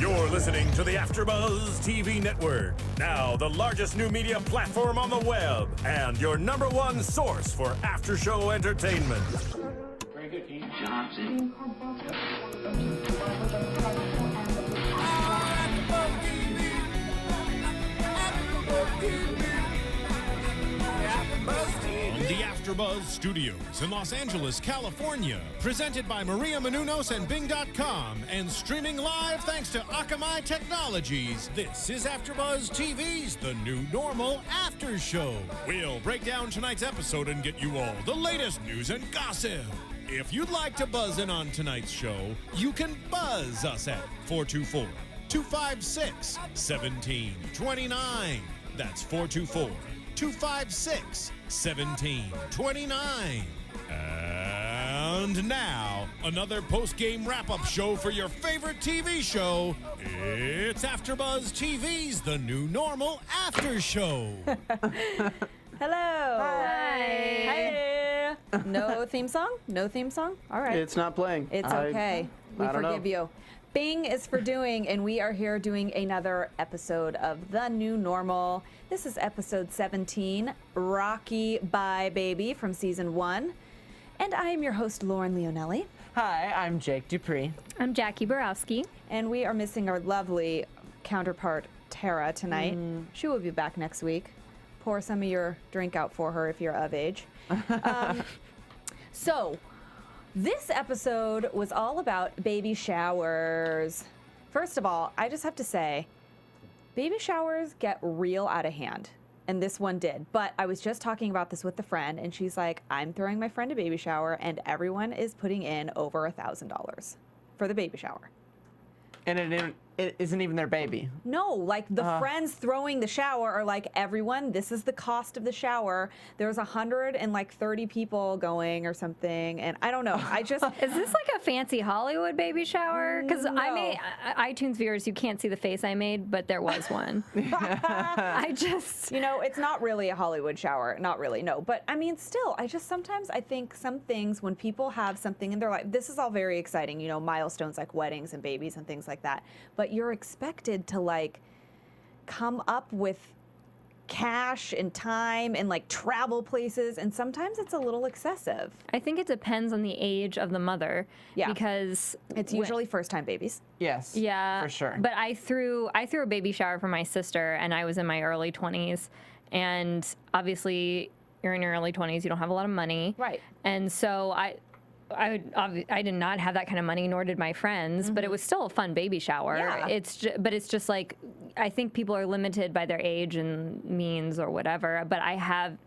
You're listening to the AfterBuzz TV network, now the largest new media platform on the web, and your number one source for after-show entertainment. Very good, King Johnson. The AfterBuzz Studios in Los Angeles, California. Presented by Maria Menounos and Bing.com and streaming live thanks to Akamai Technologies. This is AfterBuzz TV's The New Normal After Show. We'll break down tonight's episode and get you all the latest news and gossip. If you'd like to buzz in on tonight's show, you can buzz us at 424-256-1729. That's 424-256-1729. And now, another post-game wrap-up show for your favorite TV show. It's AfterBuzz TV's The New Normal After Show. Hello. Hi. Hi. No theme song? No theme song? All right. It's not playing. It's okay. We I don't forgive know. you. Bing is for doing, and we are here doing another episode of The New Normal. This is episode 17, Rocky Bye Baby from season 1. And I am your host, Lauren Leonelli. Hi, I'm Jake Dupree. I'm Jackie Borowski. And we are missing our lovely counterpart, Tara, tonight. She will be back next week. Pour some of your drink out for her if you're of age. So, this episode was all about baby showers. First of all, I just have to say, baby showers get real out of hand. And this one did. But I was just talking about this with a friend, and she's like, I'm throwing my friend a baby shower, and everyone is putting in over $1,000 for the baby shower. And it isn't even their baby. No, like the friends throwing the shower are like, everyone, this is the cost of the shower. There's 130 people going or something, and I don't know. I just Is this like a fancy Hollywood baby shower? Because I No. made iTunes viewers, you can't see the face I made, but there was one. I just it's not really a Hollywood shower, not really, no. But I mean, still, sometimes I think some things when people have something in their life, this is all very exciting, milestones like weddings and babies and things like that. But you're expected to like come up with cash and time and like travel places, and sometimes it's a little excessive. I think it depends on the age of the mother. Yeah. Because It's usually first-time babies. Yes. yeah, For sure. But I threw a baby shower for my sister, and I was in my early 20s, and obviously you're in your early 20s, you don't have a lot of money, Right. And so I did not have that kind of money, nor did my friends, but it was still a fun baby shower. Yeah. But it's just like, I think people are limited by their age and means or whatever. But I have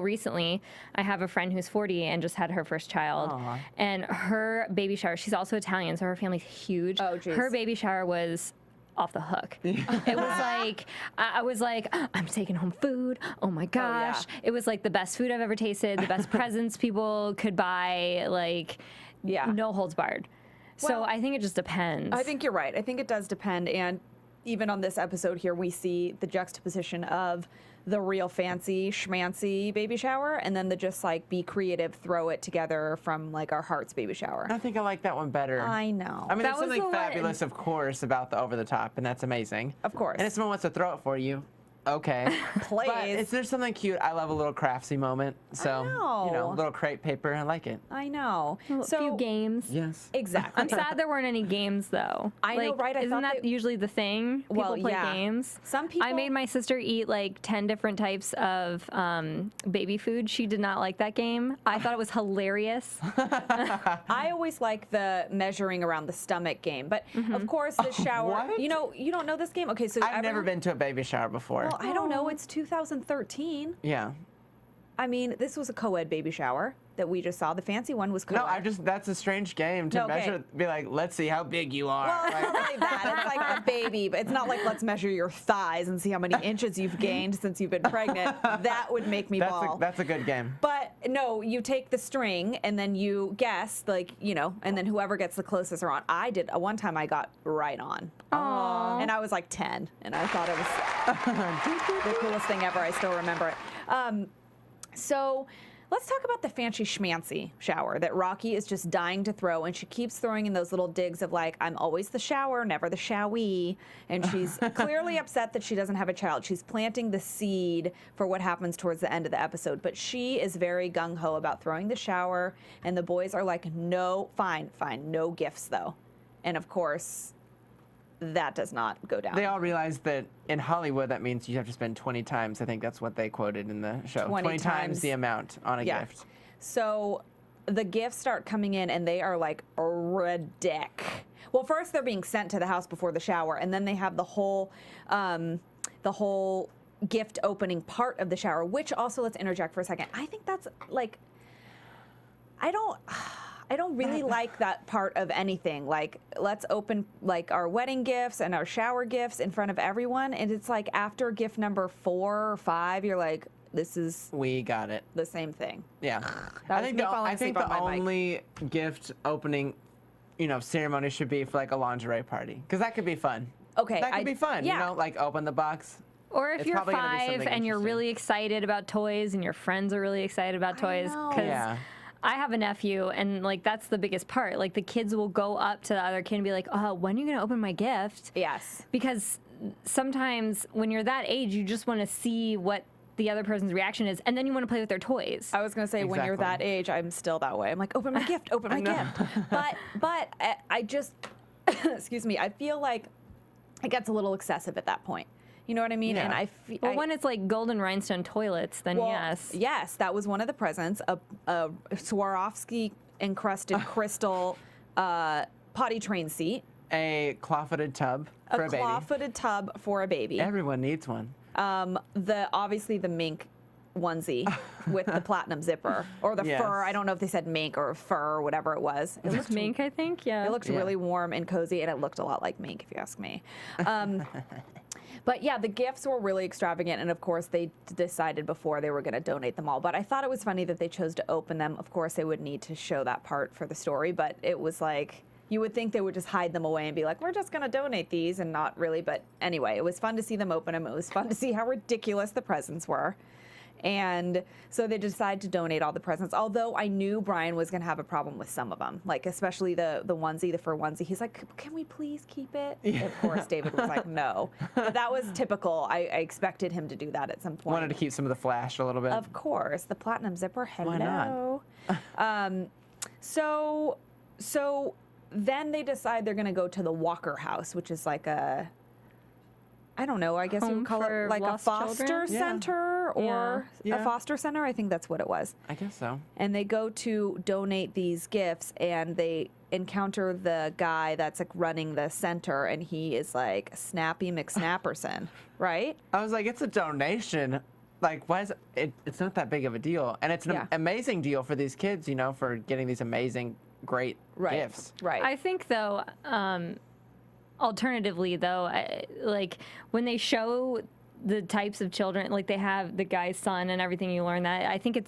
recently I have a friend who's 40 and just had her first child. Aw. And her baby shower, she's also Italian, so her family's huge. Oh, geez. Her baby shower was off the hook. It was like, I was like, I'm taking home food. Oh my gosh. It was like the best food I've ever tasted, the best presents people could buy, like, no holds barred. So Well, I think it just depends. I think you're right. I think it does depend. And even on this episode here, we see the juxtaposition of the real fancy schmancy baby shower and then the just like be creative, throw it together from like our heart's baby shower. I think I like that one better. I know. I mean, That there's was the something one- fabulous, of course, about the over the top, and that's amazing. Of course. And if someone wants to throw it for you, okay. Please. But there's something cute. I love a little craftsy moment. So, know. little crepe paper. I like it. I know. a few games. Yes. Exactly. I'm sad there weren't any games though. I know, right? I Isn't thought that they- usually the thing? People Well, play yeah. games. Some people- I made my sister eat like 10 different types of baby food. She did not like that game. I thought it was hilarious. I always like the measuring around the stomach game, but of course the shower. What? You don't know this game? Okay, so I've never been to a baby shower before. Well, I don't know. It's 2013. Yeah. I mean, this was a co-ed baby shower that we just saw. The fancy one was co-ed. No, that's a strange game to No, okay. measure, be like, let's see how big you are. Well, it's Like, not really that. It's like a baby, but it's not like let's measure your thighs and see how many inches you've gained since you've been pregnant. That would make me bawl. that's a good game. But no, you take the string and then you guess, and then whoever gets the closest are on. I did. One time I got right on. Aww. And I was like 10, and I thought it was the coolest thing ever. I still remember it. So let's talk about the fancy schmancy shower that Rocky is just dying to throw, and she keeps throwing in those little digs of like, I'm always the shower, never the showee. And she's clearly upset that she doesn't have a child. She's planting the seed for what happens towards the end of the episode. But she is very gung-ho about throwing the shower, and the boys are like, no, fine, no gifts though. And of course, that does not go down. They all realize that in Hollywood, that means you have to spend 20 times. I think that's what they quoted in the show. 20 times the amount on a gift. So the gifts start coming in, and they are like ridiculous. Well, first they're being sent to the house before the shower, and then they have the whole gift opening part of the shower, which also, let's interject for a second. I think that's like, I don't really like that part of anything. Like, let's open like our wedding gifts and our shower gifts in front of everyone. And it's like after gift number 4 or 5, you're like, we got it. The same thing. Yeah. That I was think me the, falling I think asleep the on my mic. only gift opening, ceremony should be for like a lingerie party. Because that could be fun. Okay. That could be fun. Yeah. Like open the box. Or if It's you're probably gonna be 5 something and you're interesting. really excited about toys and your friends are really excited about toys. know. Because Yeah. I have a nephew, and like that's the biggest part. Like the kids will go up to the other kid and be like, when are you going to open my gift? Yes. Because sometimes when you're that age, you just want to see what the other person's reaction is, and then you want to play with their toys. I was going to say, when you're that Exactly. age, I'm still that way. I'm like, open my gift, open my gift. But I just, excuse me, I feel like it gets a little excessive at that point. You know what I mean? Yeah. And I feel Well, when it's like golden rhinestone toilets, then yes. Yes, that was one of the presents, a Swarovski encrusted crystal potty train seat, A claw-footed tub for a baby. claw-footed tub for a baby. Everyone needs one. Obviously the mink onesie with the platinum zipper, or the Yes. fur. I don't know if they said mink or fur or whatever it was. It looked Mink, I think, yeah. It looked Yeah. really warm and cozy, and it looked a lot like mink, if you ask me. But yeah, the gifts were really extravagant, and of course they decided before they were going to donate them all. But I thought it was funny that they chose to open them. Of course, they would need to show that part for the story, but it was like, you would think they would just hide them away and be like, we're just going to donate these, and not really. But anyway, it was fun to see them open them. It was fun to see how ridiculous the presents were. And so they decided to donate all the presents, although I knew Brian was going to have a problem with some of them, like especially the onesie, the fur onesie. He's like, can we please keep it? Yeah. Of course, David was like, no. But that was typical. I expected him to do that at some point. Wanted to keep some of the flash a little bit. Of course, the platinum zipper. Hello. Why not? So then they decide they're going to go to the Walker house, which is like a, I don't know, I guess you Home would call for it like a lost foster children? Yeah. center or Yeah. a foster center. I think that's what it was. I guess so. And they go to donate these gifts, and they encounter the guy that's like running the center, and he is like Snappy McSnapperson, right? I was like, it's a donation. Like, why is it? It's not that big of a deal, and it's an Yeah. amazing deal for these kids, for getting these amazing, great gifts. Right. I think, though, alternatively, though, like when they show the types of children, like they have the guy's son and everything, you learn that. I think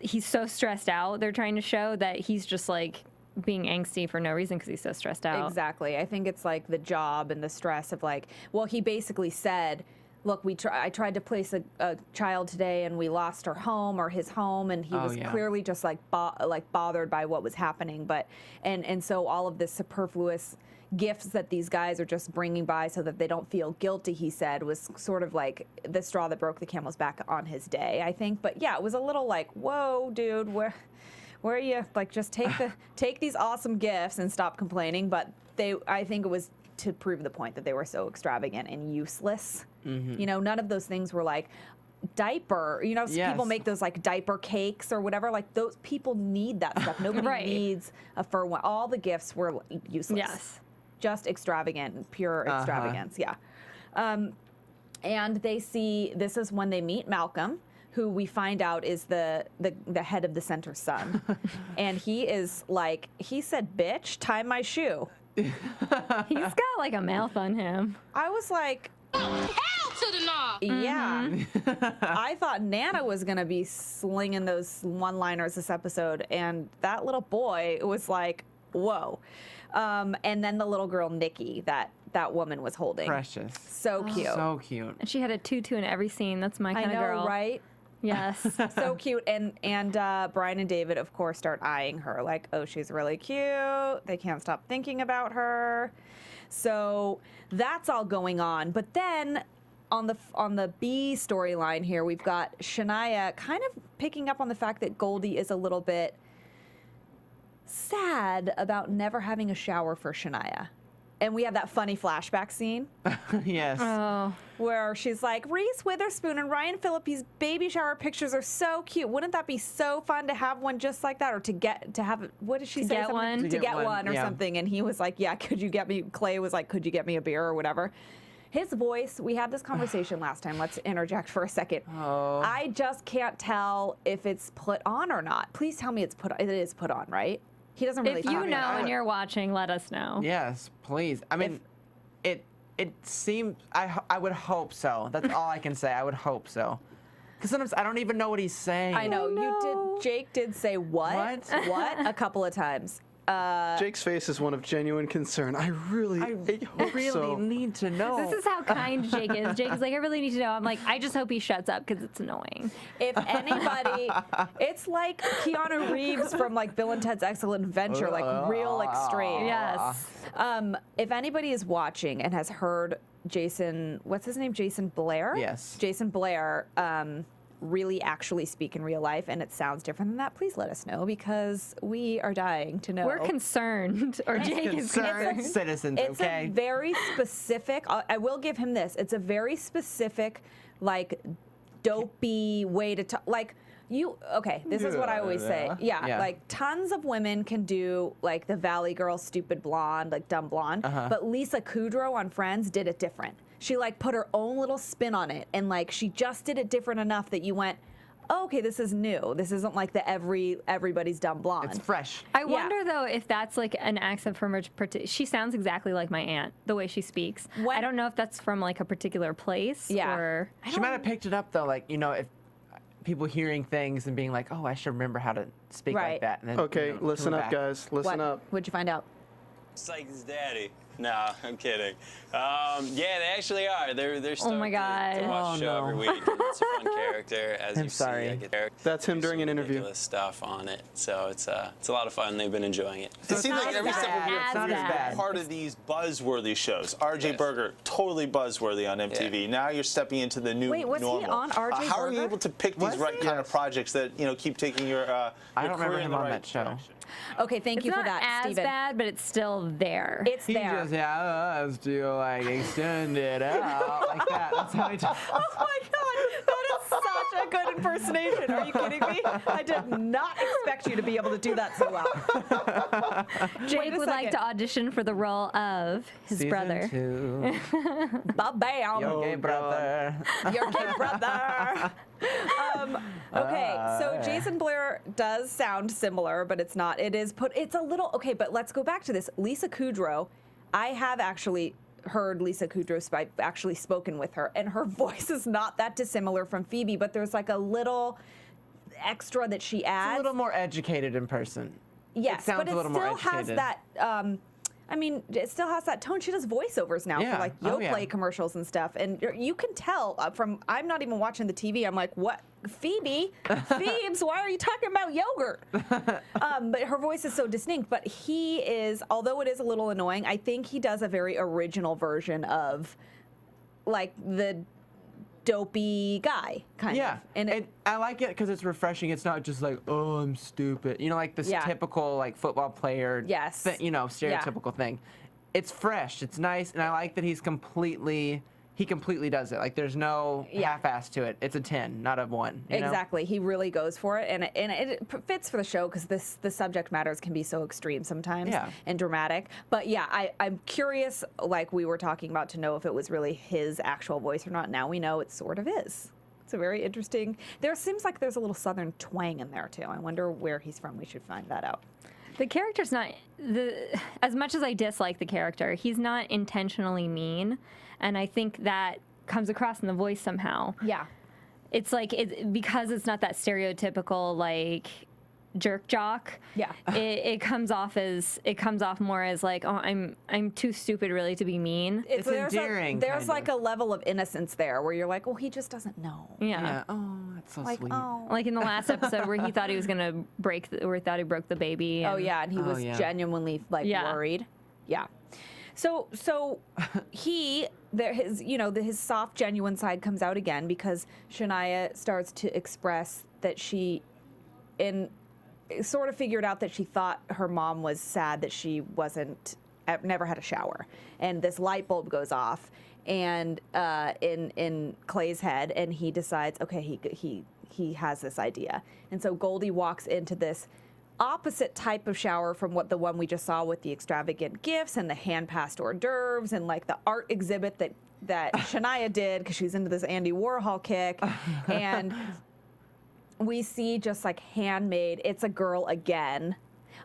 he's so stressed out. They're trying to show that he's just like being angsty for no reason because he's so stressed out. Exactly. I think it's like the job and the stress of like, well, he basically said, look, I tried to place a child today, and we lost her home or his home, and he was clearly just like bothered by what was happening. But and so all of this superfluous gifts that these guys are just bringing by so that they don't feel guilty, he said, was sort of like the straw that broke the camel's back on his day, I think. But yeah, it was a little like, whoa, dude, where are you? Like, just take these awesome gifts and stop complaining. But I think it was to prove the point that they were so extravagant and useless. Mm-hmm. None of those things were like diaper. Yes. People make those like diaper cakes or whatever. Like, those people need that stuff. Nobody Right. needs a fur one. All the gifts were useless. Yes. Just extravagant, pure extravagance. Yeah. And they see, this is when they meet Malcolm, who we find out is the head of the center son. And he is like, he said, bitch, tie my shoe. He's got like a mouth on him. I was like, Hell to the nah. yeah. I thought Nana was going to be slinging those one-liners this episode. And that little boy was like, whoa. And then the little girl, Nikki, that woman was holding. Precious. So cute. So cute. And she had a tutu in every scene. That's my I kind of know, girl. right? Yes. So cute. And Brian and David, of course, start eyeing her like, oh, she's really cute. They can't stop thinking about her. So that's all going on. But then on the B storyline here, we've got Shania kind of picking up on the fact that Goldie is a little bit sad about never having a shower for Shania. And we have that funny flashback scene. Yes. Oh. Where she's like, Reese Witherspoon and Ryan Phillippe's baby shower pictures are so cute. Wouldn't that be so fun to have one just like that, or to have what did she say? Get Something? one? To get one or yeah. something. And he was like, yeah, could you get me? Clay was like, could you get me a beer or whatever? His voice. We had this conversation last time. Let's interject for a second. Oh. I just can't tell if it's put on or not. Please tell me it is put on, right? He doesn't really. If you know and you're watching, let us know. Yes, please. I mean, it seems. I would hope so. That's all I can say. I would hope so. Because sometimes I don't even know what he's saying. I know no. you did. Jake did say what? What a couple of times. Jake's face is one of genuine concern. I hope really so. need to know. This is how kind Jake is. Jake is like, I really need to know. I'm like, I just hope he shuts up because it's annoying. If anybody, it's like Keanu Reeves from like Bill and Ted's Excellent Adventure, like real extreme. Yes. If anybody is watching and has heard Jason, what's his name? Jason Blair? Yes. Jason Blair really actually speak in real life and it sounds different than that, please let us know because we are dying to know. We're concerned, or Jake is concerned. Citizens, It's okay? a very specific, I will give him this, it's a very specific, like, dopey way to talk. Like, this is what I always say. Yeah, like, tons of women can do, like, the Valley Girl, stupid blonde, like, dumb blonde. But Lisa Kudrow on Friends did it different. She, like, put her own little spin on it. And, like, she just did it different enough that you went, oh, okay, this is new. This isn't like the everybody's dumb blonde. It's fresh. I wonder, though, if that's, like, an accent from her. She sounds exactly like my aunt, the way she speaks. I don't know if that's from, like, a particular place. Yeah. Or She might have picked it up, though, like, you know, if people hearing things and being like, oh, I should remember how to speak like that. And then, Okay, listen up, guys. Listen up. What'd you find out? Psych his daddy. No, I'm kidding. Yeah, they actually are. They're stoked my God. to watch the show every week. And it's a fun character, as I'm you sorry. see. I get That's him during an some interview. ridiculous stuff on it, so it's a lot of fun. They've been enjoying it. It seems like not every as step of bad. your As career bad. is part of these buzzworthy shows. RJ Yes. Berger, totally buzzworthy on MTV. Now you're stepping into the new Wait, was he normal. on RJ How are you Berger? able to pick Was these right he? kind of projects that keep taking your I don't career remember in him the on right that show. direction? Okay, thank it's you for not that, as Steven. bad, but it's still there. It's He there. just has to, like, extend it out like that. That's how he talks. Oh my God, that is such a good impersonation. Are you kidding me? I did not expect you to be able to do that so well. Jake a would like second. to audition for the role of his Season brother. 2. Bam. Yo, gay brother. Your kid brother. Okay, so Jason Blair does sound similar, but it's not. It's a little, okay, but let's go back to this. Lisa Kudrow, I have actually heard Lisa Kudrow, I've actually spoken with her, and her voice is not that dissimilar from Phoebe, but there's like a little extra that she adds. A little more educated in person. Yes, it sounds but it a little more still has educated. that. I mean, it still has that tone. She does voiceovers now Yeah. for like Oh, Yoplait yeah. commercials and stuff, and you can tell from. I'm not even watching the TV. I'm like, what, Phoebe? Phoebes, why are you talking about yogurt? But her voice is so distinct. But he is, although it is a little annoying, I think he does a very original version of, like, the dopey guy kind Yeah, of. And I like it because it's refreshing. It's not just like, oh, I'm stupid. You know, like this Yeah. typical like football player. Yes. Stereotypical thing. It's fresh. It's nice, and I like that he completely does it. Like there's no half-ass to it. It's a 10, not a 1. You know? Exactly. He really goes for it, and it fits for the show because the subject matters can be so extreme sometimes and dramatic. But yeah, I'm curious, like we were talking about, to know if it was really his actual voice or not. Now we know it sort of is. It's a very interesting. There seems like there's a little southern twang in there too. I wonder where he's from. We should find that out. The character's not as much as I dislike the character, he's not intentionally mean, and I think that comes across in the voice somehow. Yeah. It's like because it's not that stereotypical like jerk jock. Yeah. It comes off more as like, oh, I'm too stupid really to be mean. It's endearing, There's kind like of. a level of innocence there where you're like, well, he just doesn't know. Yeah. Oh, That's so like, sweet. oh. Like in the last episode where he thought he was gonna where he thought he broke the baby. Oh yeah, and he was yeah. genuinely like worried. Yeah. So his soft, genuine side comes out again because Shania starts to express that she sort of figured out that she thought her mom was sad that she never had a shower, and this light bulb goes off, and in Clay's head, and he decides, okay, he has this idea, and so Goldie walks into this opposite type of shower from the one we just saw with the extravagant gifts and the hand-passed hors d'oeuvres and like the art exhibit that Shania did because she's into this Andy Warhol kick, and we see just like handmade. It's a girl again.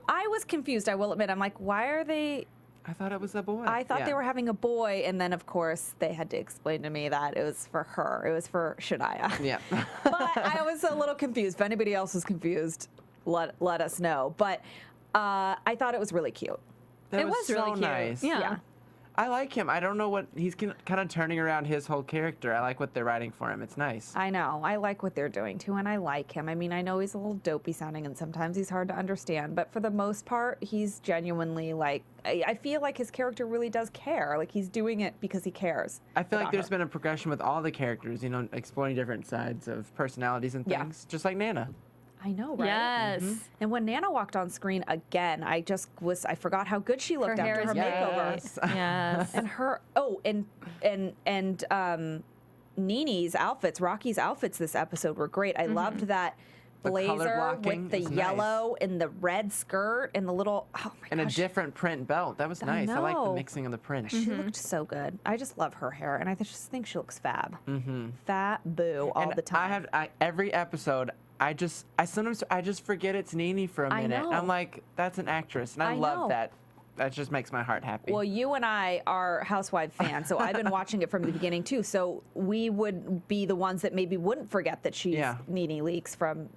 I was confused, I will admit. I'm like, why are they? I thought it was a boy. I thought they were having a boy, and then of course they had to explain to me that it was for her. It was for Shania. Yeah. But I was a little confused. If anybody else was confused, let us know. But I thought it was really cute. That was so really cute. nice. Yeah. I like him. I don't know what he's kind of turning around his whole character. I like what they're writing for him. It's nice. I know. I like what they're doing too, and I like him. I mean, I know he's a little dopey sounding, and sometimes he's hard to understand, but for the most part, he's genuinely like. I feel like his character really does care. Like he's doing it because he cares. I feel like about there's her. been a progression with all the characters. Exploring different sides of personalities and things, just like Nana. I know, right? Yes. And when Nana walked on screen again, I forgot how good she looked Her hair after her is makeover. Yes. Yes. And her Nene's outfits, Rocky's outfits this episode were great. I loved that The color blazer blocking with the is yellow and the red skirt and the little And a different print belt. That was nice. I like the know. mixing of the print. She looked so good. I just love her hair, and I just think she looks fab. Fab boo all And the time. every episode. I sometimes forget it's Nene for a I minute. know. I'm like, that's an actress, and I I love know. that. That just makes my heart happy. Well, you and I are Housewife fans, so I've been watching it from the beginning too. So we would be the ones that maybe wouldn't forget that she's Nene Leakes from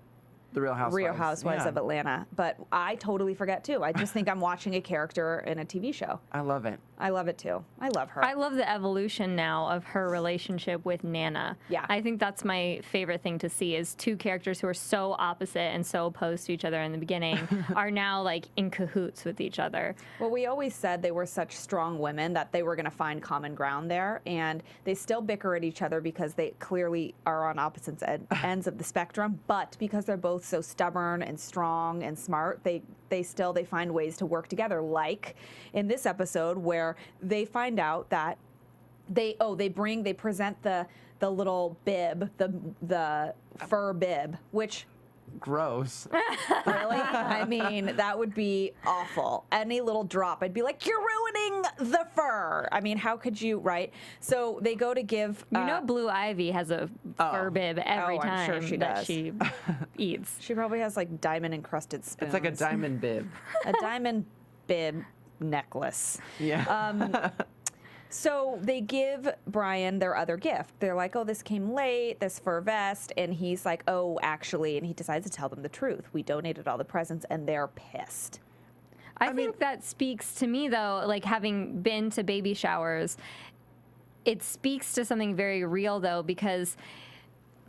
the Real Housewives. of Atlanta. But I totally forget too. I just think I'm watching a character in a TV show. I love it. I love it too. I love her. I love the evolution now of her relationship with Nana. Yeah. I think that's my favorite thing to see is two characters who are so opposite and so opposed to each other in the beginning are now like in cahoots with each other. Well, we always said they were such strong women that they were going to find common ground there, and they still bicker at each other because they clearly are on opposite ends of the spectrum, but because they're both so stubborn and strong and smart, they find ways to work together, like in this episode where they find out that they present the little bib, the fur bib, which Gross. really? I mean, that would be awful. Any little drop, I'd be like, you're ruining the fur. I mean, how could you, right? So they go to give. Blue Ivy has a fur bib every Oh, I'm time sure she that does. she eats. She probably has like diamond encrusted spoons. It's like a diamond bib. A diamond bib necklace. Yeah. So they give Brian their other gift. They're like, oh, this came late, this fur vest. And he's like, oh, actually, and he decides to tell them the truth. We donated all the presents, and they're pissed. I think that speaks to me, though, like having been to baby showers, it speaks to something very real, though, because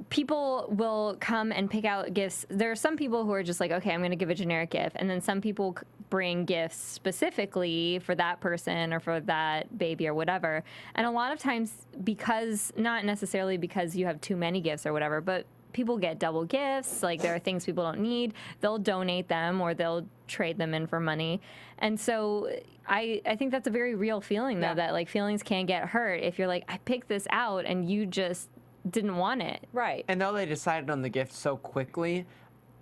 people will come and pick out gifts. There are some people who are just like, okay, I'm going to give a generic gift. And then some people bring gifts specifically for that person or for that baby or whatever. And a lot of times, because not necessarily because you have too many gifts or whatever, but people get double gifts. Like there are things people don't need. They'll donate them or they'll trade them in for money. And so I think that's a very real feeling, though, that like feelings can get hurt if you're like, I picked this out and you just didn't want it. Right. And though they decided on the gift so quickly,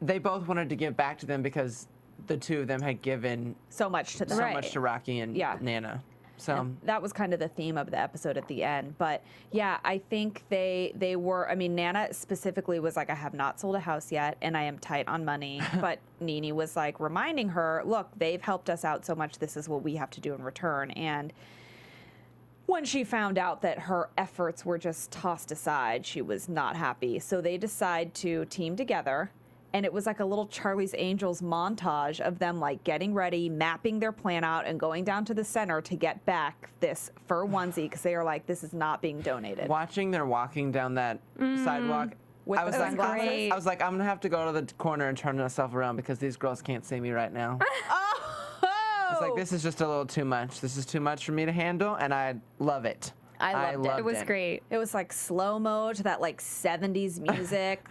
they both wanted to give back to them because the two of them had given So much to them. so much to Rocky and Yeah. Nana. So And that was kind of the theme of the episode at the end. But yeah, I think they were, I mean, Nana specifically was like, I have not sold a house yet and I am tight on money. But Nene was like reminding her, look, they've helped us out so much. This is what we have to do in return. And when she found out that her efforts were just tossed aside, she was not happy. So they decide to team together. And it was like a little Charlie's Angels montage of them like getting ready, mapping their plan out, and going down to the center to get back this fur onesie because they are like, this is not being donated. watching them walking down that sidewalk, with I was the like, sunglasses. great. I was like, I'm gonna have to go to the corner and turn myself around because these girls can't see me right now. Oh, It's like, this is just a little too much. This is too much for me to handle, and I love it. I loved it. It was great. It was like slow-mo to that like 70s music,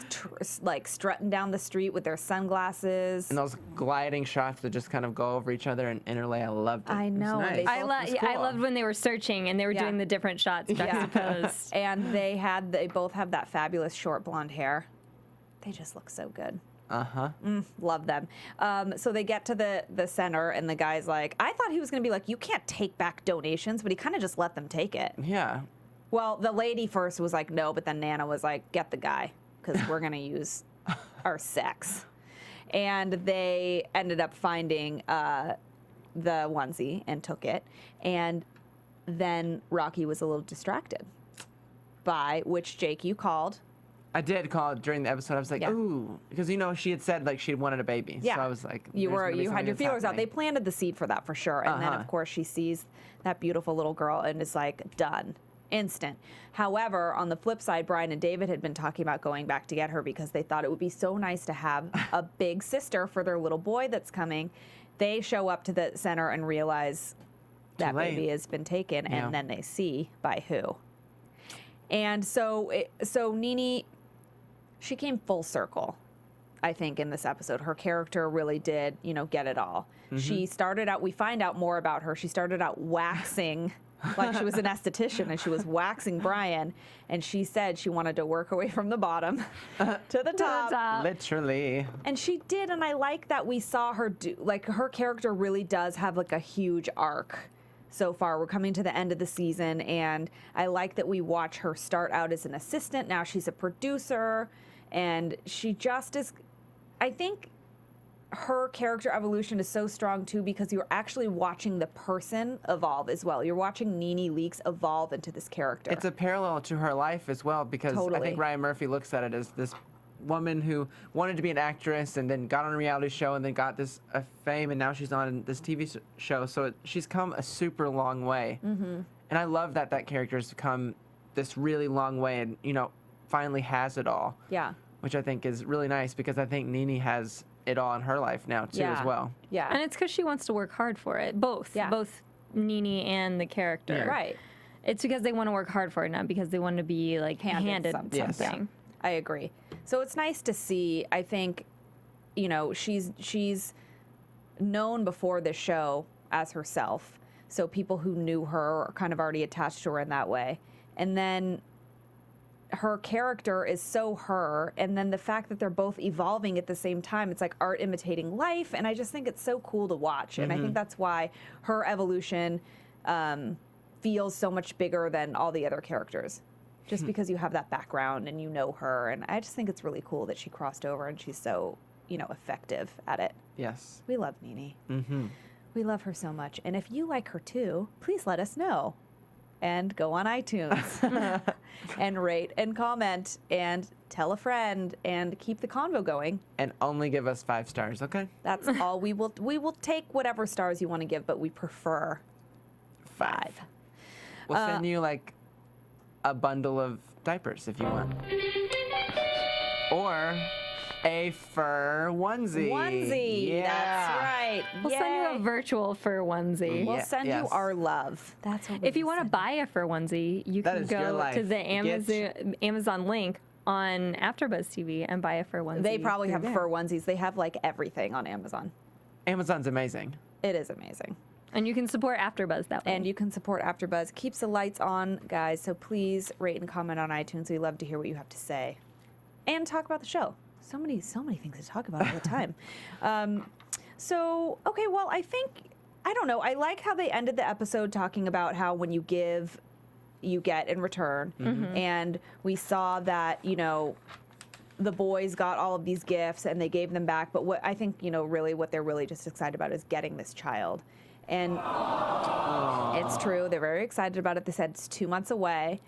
like strutting down the street with their sunglasses. And those gliding shots that just kind of go over each other and interlay, I loved it. I It was know, nice. they I, both- I loved when they were searching and they were Yeah. doing the different shots juxtaposed. And they both have that fabulous short blonde hair. They just look so good. Uh-huh. Love them. So they get to the center, and the guy's like, I thought he was going to be like, you can't take back donations, but he kind of just let them take it. Yeah. Well, the lady first was like, no, but then Nana was like, get the guy, because we're going to use our sex. And they ended up finding the onesie and took it. And then Rocky was a little distracted by, which, Jake, you called. I did call it during the episode. I was like, Yeah. ooh, because she had said like she had wanted a baby. Yeah. So I was like, You there's gonna be had something your that's feelers out. They happening. planted the seed for that for sure. And then Uh-huh. of course she sees that beautiful little girl and is like, done. Instant. However, on the flip side, Brian and David had been talking about going back to get her because they thought it would be so nice to have a big sister for their little boy that's coming. They show up to the center and realize that late. baby has been taken, Yeah. and then they see by who. And so Nene, she came full circle, I think, in this episode. Her character really did, get it all. She started out, we find out more about her. She started out waxing, like she was an esthetician, and she was waxing Brian. And she said she wanted to work her way from the bottom to the top. Literally. And she did, and I like that we saw her do, like, her character really does have, like, a huge arc so far. We're coming to the end of the season, and I like that we watch her start out as an assistant. Now she's a producer, and she just is, I think her character evolution is so strong, too, because you're actually watching the person evolve as well. You're watching Nene Leakes evolve into this character. It's a parallel to her life as well because I Totally. think Ryan Murphy looks at it as this woman who wanted to be an actress and then got on a reality show and then got this fame, and now she's on this TV show. So she's come a super long way. Mm-hmm. And I love that character has come this really long way and, finally has it all. Yeah. Which I think is really nice because I think Nene has it all in her life now, too, as well. Yeah. And it's because she wants to work hard for it. Both Nene and the character. Yeah. Right. It's because they want to work hard for it, not because they want to be like handed something. Yes. I agree. So it's nice to see. I think, she's known before the show as herself. So people who knew her are kind of already attached to her in that way. And then her character is so her. And then the fact that they're both evolving at the same time, it's like art imitating life. And I just think it's so cool to watch. And I think that's why her evolution feels so much bigger than all the other characters. Just because you have that background and you know her. And I just think it's really cool that she crossed over and she's so, effective at it. Yes. We love Nene. Mm-hmm. We love her so much. And if you like her too, please let us know. And go on iTunes and rate and comment and tell a friend and keep the convo going. And only give us 5 stars, okay? That's all. We will take whatever stars you want to give, but we prefer 5. We'll send you like a bundle of diapers if you want. Or a fur onesie. Onesie. Yeah. That's right. We'll send you a Yay. virtual fur onesie. We'll Yeah, send you yes. our love. That's what we If you want to send. buy a fur onesie, you That can is your go life. to the Get- Amazon link on AfterBuzz TV and buy a fur onesie. They probably through have there. fur onesies. They have like everything on Amazon. Amazon's amazing. It is amazing. And you can support AfterBuzz that way. And you can support AfterBuzz. Keeps the lights on, guys. So please rate and comment on iTunes. We love to hear what you have to say, and talk about the show. So many things to talk about all the time. Okay, well, I don't know. I like how they ended the episode talking about how when you give, you get in return, and we saw that the boys got all of these gifts and they gave them back. But what I think really what they're really just excited about is getting this child. And it's true. They're very excited about it. They said it's 2 months away.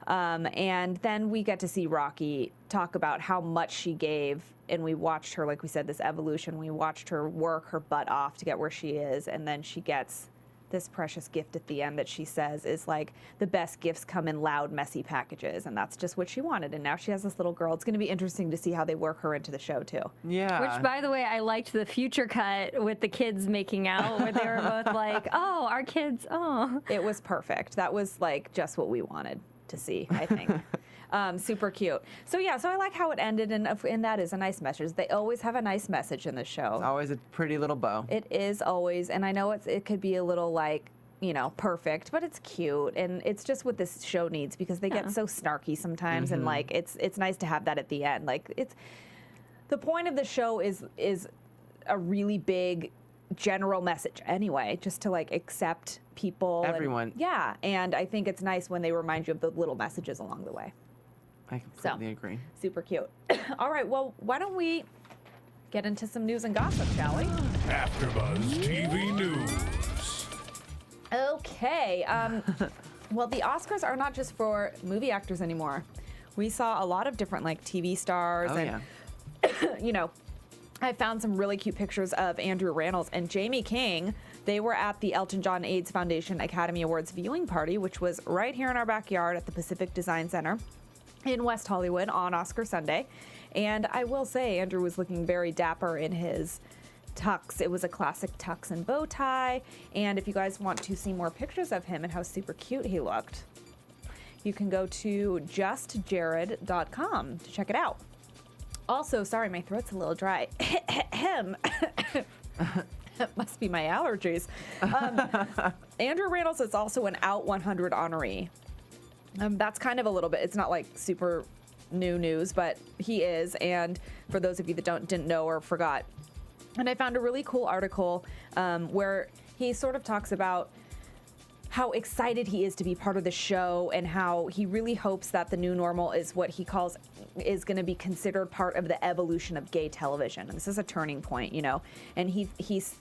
And then we get to see Rocky talk about how much she gave. And we watched her, like we said, this evolution. We watched her work her butt off to get where she is. And then she gets this precious gift at the end that she says is like the best gifts come in loud, messy packages, and that's just what she wanted. And now she has this little girl. It's going to be interesting to see how they work her into the show too. Yeah. Which, by the way, I liked the future cut with the kids making out, where they were both like, "Oh, our kids, oh." It was perfect. That was like just what we wanted to see, I think. Super cute. So yeah, so I like how it ended, and that is a nice message. They always have a nice message in the show. It's always a pretty little bow. It is always, and I know it could be a little like, you know, perfect, but it's cute, and it's just what this show needs, because they get so snarky sometimes, and like it's nice to have that at the end. Like it's the point of the show is a really big general message anyway, just to like accept people, everyone. And I think it's nice when they remind you of the little messages along the way. I completely agree. Super cute. All right, well, why don't we get into some news and gossip, shall we? AfterBuzz TV News. Okay. Well, the Oscars are not just for movie actors anymore. We saw a lot of different like TV stars, you know, I found some really cute pictures of Andrew Rannells and Jamie King. They were at the Elton John AIDS Foundation Academy Awards viewing party, which was right here in our backyard at the Pacific Design Center in West Hollywood on Oscar Sunday. And I will say, Andrew was looking very dapper in his tux. It was a classic tux and bow tie. And if you guys want to see more pictures of him and how super cute he looked, you can go to justjared.com to check it out. Also, sorry, my throat's a little dry. It must be my allergies. Andrew Rannells is also an Out 100 honoree. That's kind of a little bit, it's not like super new news, but he is. And for those of you that didn't know or forgot, and I found a really cool article where he sort of talks about how excited he is to be part of the show, and how he really hopes that the new normal is what he calls is going to be considered part of the evolution of gay television. And this is a turning point, you know. And he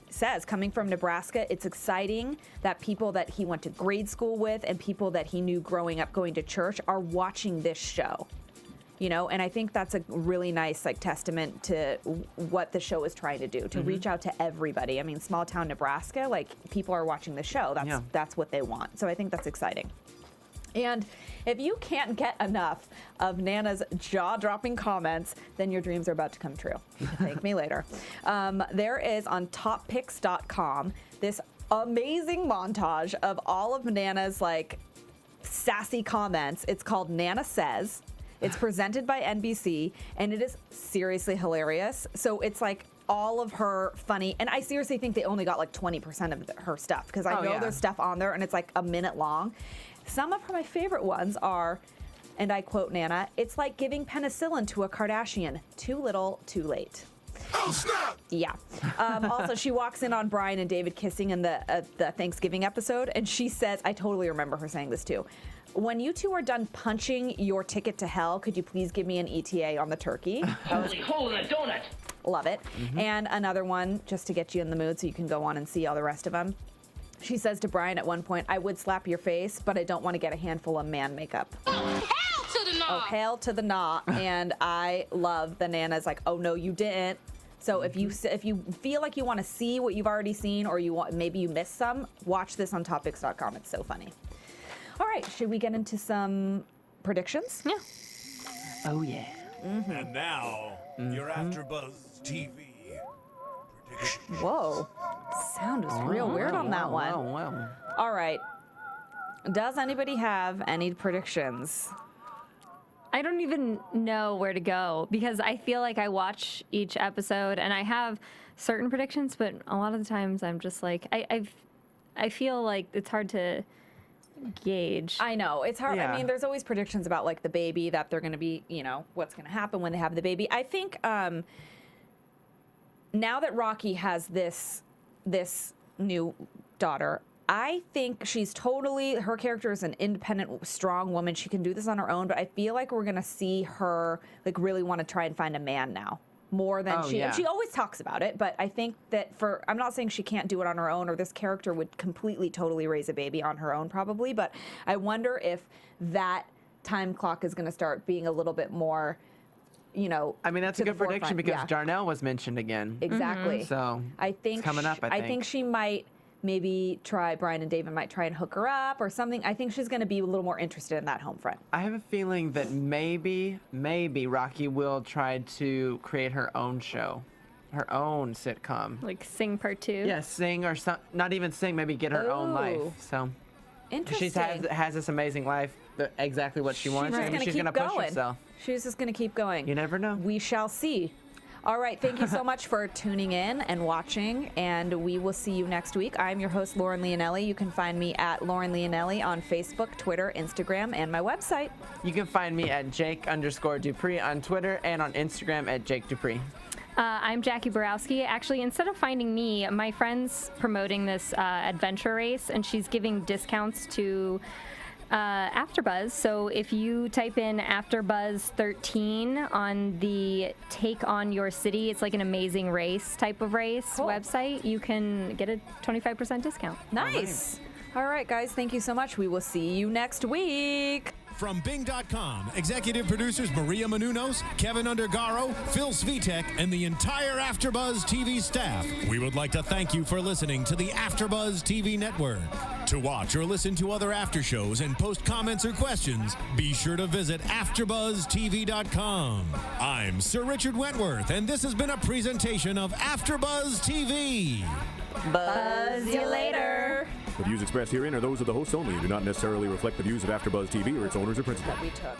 says, coming from Nebraska, it's exciting that people that he went to grade school with and people that he knew growing up going to church are watching this show. You know, and I think that's a really nice like testament to what the show is trying to do, to reach out to everybody. I mean, small town Nebraska, like people are watching the show. That's what they want. So I think that's exciting. And if you can't get enough of Nana's jaw-dropping comments, then your dreams are about to come true. Thank me later. There is on toppicks.com this amazing montage of all of Nana's like sassy comments. It's called Nana Says. It's presented by NBC, and it is seriously hilarious. So it's like all of her funny, and I seriously think they only got like 20% of her stuff, because I know there's stuff on there and it's like a minute long. Some of my favorite ones are, and I quote Nana, "It's like giving penicillin to a Kardashian. Too little, too late." Oh, snap! Yeah. Also, she walks in on Brian and David kissing in the Thanksgiving episode, and she says, I totally remember her saying this too, "When you two are done punching your ticket to hell, could you please give me an ETA on the turkey?" Holy hole in a donut! Love it. And another one, just to get you in the mood so you can go on and see all the rest of them. She says to Brian at one point, "I would slap your face, but I don't want to get a handful of man makeup." Hell to the nah. Oh, hail to the nah. And I love the Nana's like, "Oh no, you didn't." So if you feel like you want to see what you've already seen, or maybe you missed some, watch this on topics.com. It's so funny. All right, should we get into some predictions? Yeah. Oh yeah. And now, your AfterBuzz TV predictions. Whoa, sound was real weird on that one. Wow. All right, does anybody have any predictions? I don't even know where to go, because I feel like I watch each episode and I have certain predictions, but a lot of the times I'm just like, I feel like it's hard to gauge. I know, it's hard. Yeah. I mean, there's always predictions about like the baby, that they're going to be, you know, what's going to happen when they have the baby. I think now that Rocky has this new daughter, I think she's her character is an independent, strong woman. She can do this on her own, but I feel like we're going to see her like really want to try and find a man now. More than and she always talks about it, but I think that I'm not saying she can't do it on her own, or this character would completely, totally raise a baby on her own probably, but I wonder if that time clock is going to start being a little bit more, you know. I mean, that's a good prediction, because Darnell was mentioned again. Exactly. So I think it's coming up, I think she might maybe Brian and David might try and hook her up or something. I think she's going to be a little more interested in that home front. I have a feeling that maybe Rocky will try to create her own show, her own sitcom. Like Sing Part 2? Yeah, sing or not even sing, maybe get her own life. So interesting. She has this amazing life, exactly what she wants. Maybe she's going to push herself. She's just going to keep going. You never know. We shall see. All right, thank you so much for tuning in and watching, and we will see you next week. I'm your host, Lauren Leonelli. You can find me at Lauren Leonelli on Facebook, Twitter, Instagram, and my website. You can find me at Jake_Dupree on Twitter and on Instagram at Jake Dupree. I'm Jackie Borowski. Actually, instead of finding me, my friend's promoting this adventure race, and she's giving discounts to AfterBuzz. So if you type in AfterBuzz 13 on the Take On Your City, it's like an amazing race type of race website, you can get a 25% discount. Nice. All right, guys, thank you so much. We will see you next week. From Bing.com, executive producers Maria Menounos, Kevin Undergaro, Phil Svitek, and the entire AfterBuzz TV staff, we would like to thank you for listening to the AfterBuzz TV network. To watch or listen to other after shows and post comments or questions, be sure to visit AfterBuzzTV.com. I'm Sir Richard Wentworth, and this has been a presentation of AfterBuzz TV. Buzz you later. The views expressed herein are those of the hosts only and do not necessarily reflect the views of AfterBuzz TV or its owners or principals. That we took.